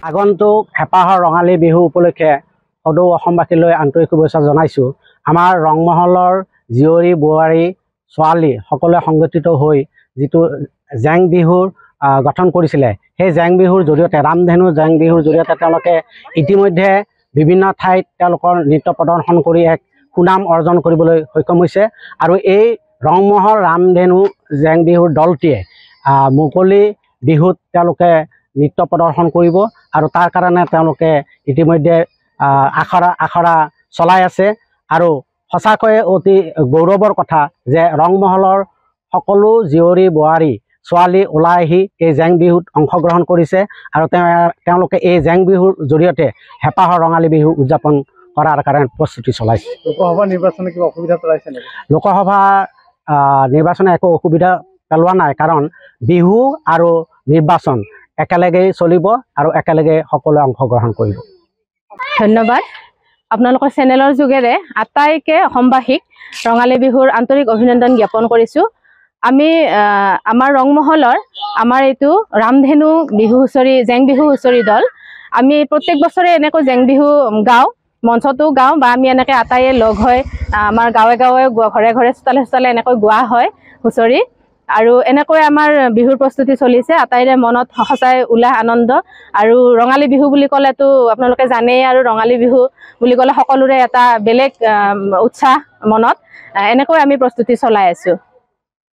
আগন্তুক হেঁপাহৰ ৰঙালী বিহু উপলক্ষে সদৌ অসমবাসীলৈ আন্তৰিক শুভেচ্ছা জনাইছোঁ। আমাৰ ৰংমহলৰ জীয়ৰী বোৱাৰী ছোৱালী সকলোৱে সংগঠিত হৈ যিটো জেং বিহুৰ গঠন কৰিছিলে, সেই জেং বিহুৰ জৰিয়তে ৰামধেনু জেং বিহুৰ জৰিয়তে তেওঁলোকে ইতিমধ্যে বিভিন্ন ঠাইত তেওঁলোকৰ নৃত্য প্ৰদৰ্শন কৰি এক সুনাম অৰ্জন কৰিবলৈ সক্ষম হৈছে। আৰু এই ৰংমহল ৰামধেনু জেং বিহুৰ দলটিয়ে মুকলি বিহুত তেওঁলোকে নৃত্য প্ৰদৰ্শন কৰিব আৰু তাৰ কাৰণে তেওঁলোকে ইতিমধ্যে আখৰা চলাই আছে। আৰু সঁচাকৈয়ে অতি গৌৰৱৰ কথা যে ৰংমহলৰ সকলো জীয়ৰী বোৱাৰী ছোৱালী ওলাই আহি এই জেং বিহুত অংশগ্ৰহণ কৰিছে আৰু তেওঁলোকে এই জেং বিহুৰ জৰিয়তে হেঁপাহৰ ৰঙালী বিহু উদযাপন কৰাৰ কাৰণে প্ৰস্তুতি চলাইছে। লোকসভা নিৰ্বাচনে কিবা অসুবিধা পেলাইছে নেকি? লোকসভা নিৰ্বাচনে একো অসুবিধা পেলোৱা নাই, কাৰণ বিহু আৰু নিৰ্বাচন একেলগেই চলিব আৰু একেলগে সকলোৱে অংশগ্ৰহণ কৰিব। ধন্যবাদ। আপোনালোকৰ চেনেলৰ যোগেৰে আটাইকে অসমবাসীক ৰঙালী বিহুৰ আন্তৰিক অভিনন্দন জ্ঞাপন কৰিছোঁ। আমি আমাৰ ৰংমহলৰ আমাৰ এইটো ৰামধেনু বিহু হুঁচৰি জেং বিহু হুঁচৰি দল, আমি প্ৰত্যেক বছৰে এনেকৈ জেং বিহু গাওঁ, মঞ্চতো গাওঁ বা আমি এনেকৈ আটাইয়ে লগ হৈ আমাৰ গাঁৱে গাঁৱে ঘৰে ঘৰে চোতালে চোতালে এনেকৈ গোৱা হয় হুঁচৰি। আৰু এনেকৈ আমাৰ বিহুৰ প্ৰস্তুতি চলিছে, আটাইৰে মনত সঁচাই উল্লাস আনন্দ। আৰু ৰঙালী বিহু বুলি ক'লেতো আপোনালোকে জানেই, আৰু ৰঙালী বিহু বুলি ক'লে সকলোৰে এটা বেলেগ উৎসাহ মনত, এনেকৈ আমি প্ৰস্তুতি চলাই আছোঁ।